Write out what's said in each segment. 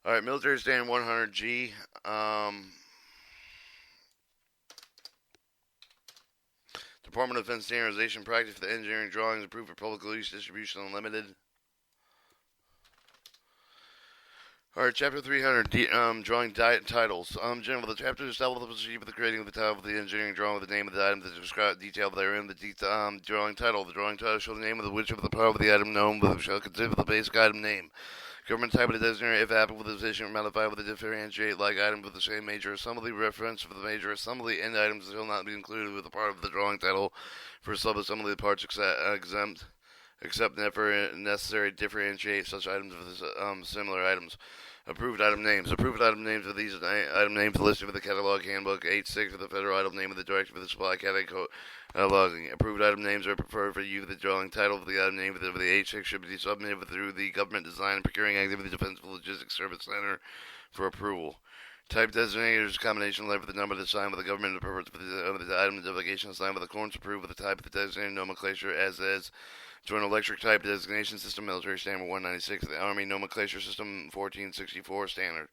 All right, military standard 100G. Department of Defense standardization practice for the engineering drawings approved for public use distribution unlimited. All right, chapter 300, drawing titles. General, the chapter establishes the procedure for the creating of the title of the engineering drawing with the name of the item that describe detail therein. The drawing title. The drawing title shall the name of the which of the part of the item known, but shall consider the basic item name. Government type of the designator, if applicable, the position or modified with a differentiate like item with the same major assembly. Reference for the major assembly and items shall not be included with the part of the drawing title for sub-assembly parts exempt. Except never necessary to differentiate such items with similar items. Approved item names. Approved item names of these item names listed with the catalog handbook 8.6 of the federal item name of the director for the supply cataloging. Approved item names are preferred for you. The drawing title of the item name of the 8.6 should be submitted through the Government Design and Procuring Activity Defense Logistics Service Center for approval. Type designators combination letter for the number to sign with the government the purpose of the item identification assigned with the accordance approved with the type of the designated nomenclature as is. Joint Electric Type Designation System, Military Standard 196, the Army Nomenclature System 1464 Standard.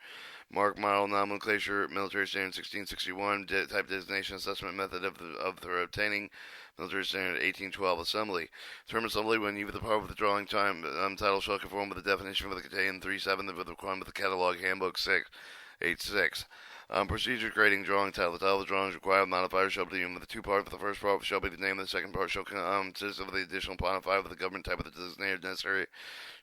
Mark Model Nomenclature, Military Standard 1661, Type Designation Assessment Method of the obtaining, Military Standard 1812 Assembly. Term assembly, when you the part of the drawing time title shall conform with the definition for the contained 37 with the requirement of the Catalog Handbook 686. Procedure creating drawing title. The title of the drawing is required. Modifier shall be with the two parts. The first part shall be the name of the second part shall consist of the additional modifier with the government type of the designated necessary to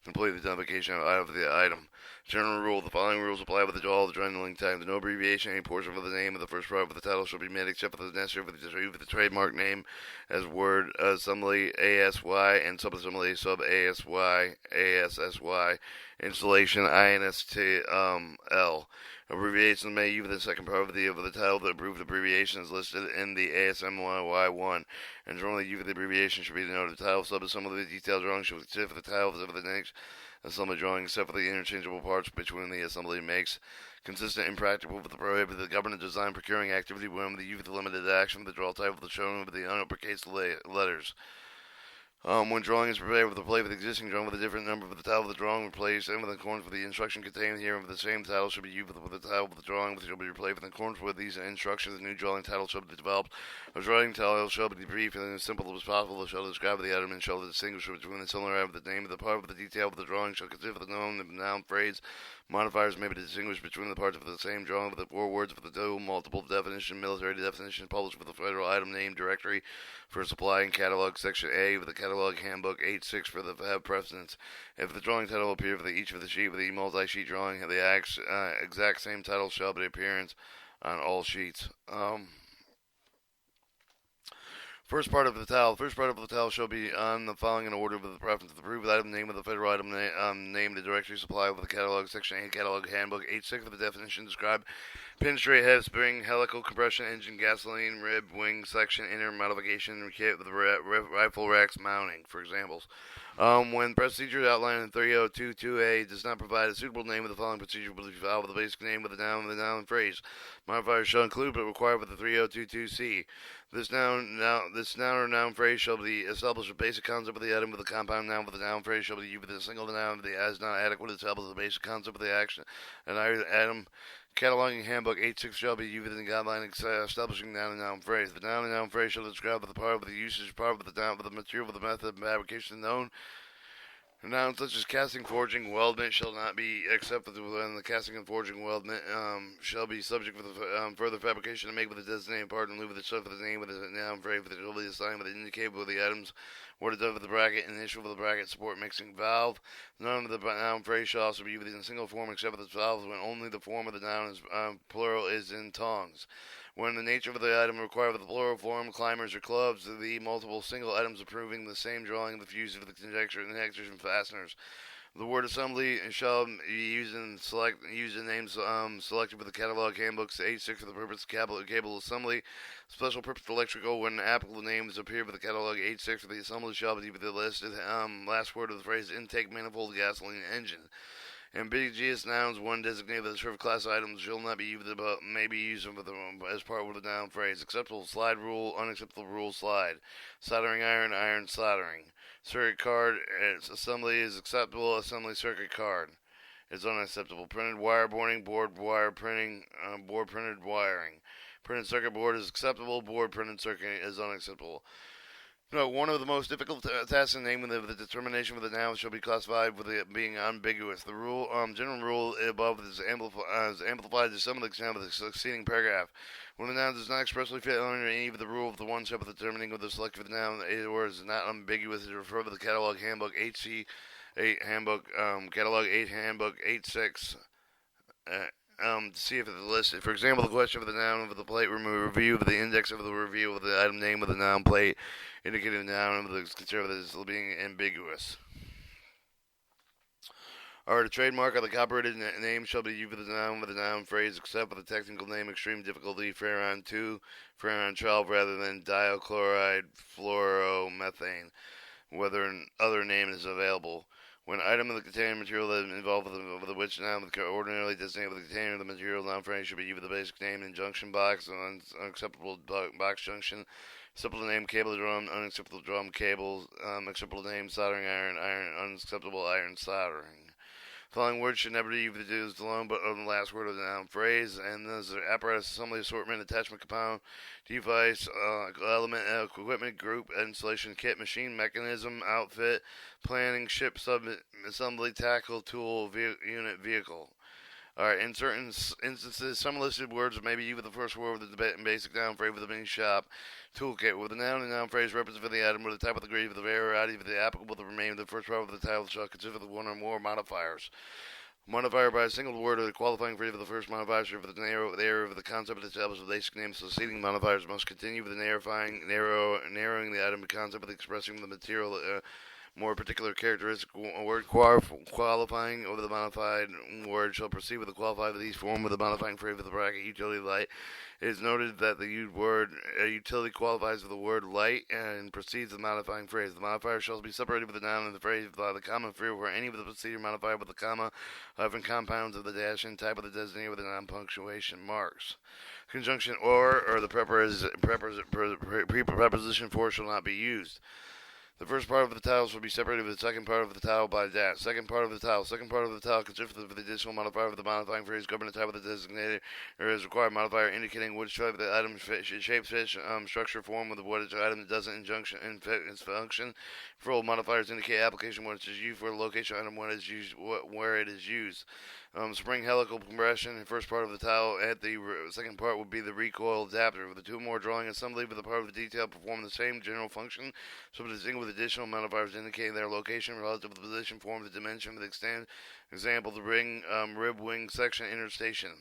complete the identification of the item. General rule. The following rules apply with all the drawing times. No abbreviation. Any portion of the name of the first part of the title shall be made except for the necessary for the trademark name as word assembly ASY and subassembly sub ASY ASSY installation INSTL. Abbreviations may use the second part of the title. The approved abbreviation is listed in the ASMY1, and generally use the abbreviation should be denoted title. Subassembly detailed drawing should consist of the title of the next assembly drawing, except for the interchangeable parts between the assembly makes. Consistent and practical with the prohibited the government design procuring activity when the use of the limited action, the draw type of the shown with the unuppercase letters. When drawing is prepared with the play of the existing drawing with a different number of the title of the drawing replaced and with accordance with the instruction contained here of the same title should be used with the title of the drawing which shall be replaced in accordance with these instructions. The new drawing title shall be developed. A drawing title shall be brief and as simple as possible. It shall describe the item and shall distinguish between the similar item. The name of the part of the detail of the drawing shall consist of the noun phrase. Modifiers may be distinguished between the parts of the same drawing with the four words for the two multiple definition, military definition published with the federal item name directory for supply and catalog section A with the catalog handbook 8.6 for the have precedence. If the drawing title will appear for each of the sheet with the multi-sheet drawing, the exact same title shall be appearance on all sheets. First part of the title. First part of the title shall be on the following in order with the preference. The approved item name of the federal item name, the directory supply with the catalog section A catalog handbook 8.6 for the definition describe pin straight head spring helical compression engine gasoline rib wing section inner modification kit with rifle racks mounting for examples. When procedure outlined in 3022A does not provide a suitable name of the following procedure will be filed with the basic name with the noun phrase. Modifiers shall include but required with the 3022C. This noun or noun phrase shall be established a basic concept of the item with the compound noun with the noun phrase shall be used with a single noun of the as not adequate to establish the basic concept of the action. An item cataloging handbook 8.6 shall be used within the guideline establishing noun and noun phrase. The noun and noun phrase shall describe the part of the usage, part of the noun, with the material, with the method of fabrication known. Nouns such as casting, forging, weldment shall not be accepted when the casting and forging weldment shall be subject for the further fabrication to make with the designated part in lieu of the stuff of the name with the noun phrase with the ability assigned with the indicator with the items what is done with the bracket initial with the bracket support mixing valve. None of the noun phrase shall also be used in a single form except for the valves when only the form of the noun is plural is in tongs. When the nature of the item required with the plural form, climbers or clubs, the multiple single items approving the same drawing of the fuse of the conjecture and connectors and fasteners. The word assembly shall be used in names selected with the catalog handbooks 8.6 for the purpose of cable assembly. Special purpose electrical when applicable names appear with the catalog 8.6 for the assembly shall be with the listed last word of the phrase intake manifold gasoline engine. Ambiguous nouns, one designated as served class items, shall not be used, but may be used as part of the noun phrase. Acceptable slide rule, unacceptable rule slide. Soldering iron, iron soldering. Circuit card, assembly is acceptable, assembly circuit card. is unacceptable. Printed wire boarding, board wire printing, board printed wiring. Printed circuit board is acceptable. Board printed circuit is unacceptable. No, one of the most difficult tasks in naming the determination of the noun shall be classified with it being ambiguous. The general rule above is amplified to some of the extent of the succeeding paragraph. When the noun does not expressly fit under any of the rule of the one step of the determining of the selected noun, the word is not ambiguous. It refer to the catalog handbook HC 8 handbook, catalog 8 handbook 86. To see if it's listed. For example, the question of the noun of the plate review of the index of the review of the item name of the noun plate, indicating the noun of the considered as being ambiguous. Or the trademark of the copyrighted name shall be used for the noun of the noun phrase, except for the technical name extreme difficulty Freon 2, Freon 12, rather than diachloride fluoromethane, whether an other name is available. When an item of the containing material that is involved with the which noun ordinarily designated with the container of the material noun phrase should be used with the basic name in junction box, unacceptable box junction, acceptable name cable drum, unacceptable drum cables, acceptable name soldering iron, unacceptable iron soldering. The following words should never be used alone, but on the last word of the noun phrase, and this is apparatus, assembly, assortment, attachment, compound, device, element, equipment, group, installation, kit, machine, mechanism, outfit, planning, ship, assembly, tackle, tool, unit, vehicle. Alright, in certain instances, some listed words may be used with the first word of the basic noun phrase with the main shop. Toolkit, with the noun and noun phrase represent for the item, or the type of the grade of the variety of the applicable, the remainder of the first part of the title shall consist of one or more modifiers. Modifier by a single word or the qualifying phrase of the first modifier for the area of the concept established with the basic name. Succeeding modifiers must continue with the narrowing the item concept with expressing the material more particular characteristic word qualifying over the modified word shall proceed with the qualified with each form with the modifying phrase with the bracket utility light. It is noted that the used word utility qualifies with the word light and precedes the modifying phrase. The modifier shall be separated with the noun and the phrase by the comma free where any of the procedure modified with the comma, hyphen compounds of the dash and type of the designator with the non-punctuation marks. Conjunction or the preposition for shall not be used. The first part of the title shall be separated with the second part of the title by dash. Second part of the title. Second part of the title consists of the additional modifier of the modifying phrase governing the type of the designator or is required modifier indicating which type of the item shape, fish, structure, form of the what item that doesn't injunction in its function. Full modifiers indicate application when it is used for a location item when it is used where it is used. Spring helical compression, the first part of the tile. At the second part would be the recoil adapter. With the two more drawing assembly with the part of the detail perform the same general function, so distinct with additional modifiers indicating their location relative to the position, form, the dimension of the extent. Example, the rib wing section interstation.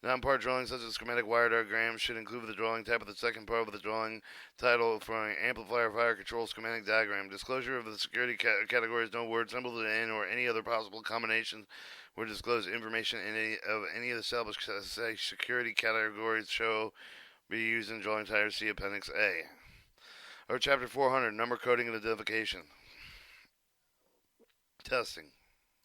Non-part drawings such as schematic wire diagrams should include the drawing type of the second part of the drawing title for an amplifier fire control schematic diagram. Disclosure of the security categories, no word, symbol, and or any other possible combinations where disclosed information in any of the established security categories shall be used in drawing title. See Appendix A. Or Chapter 400, Number Coding and Identification. Testing.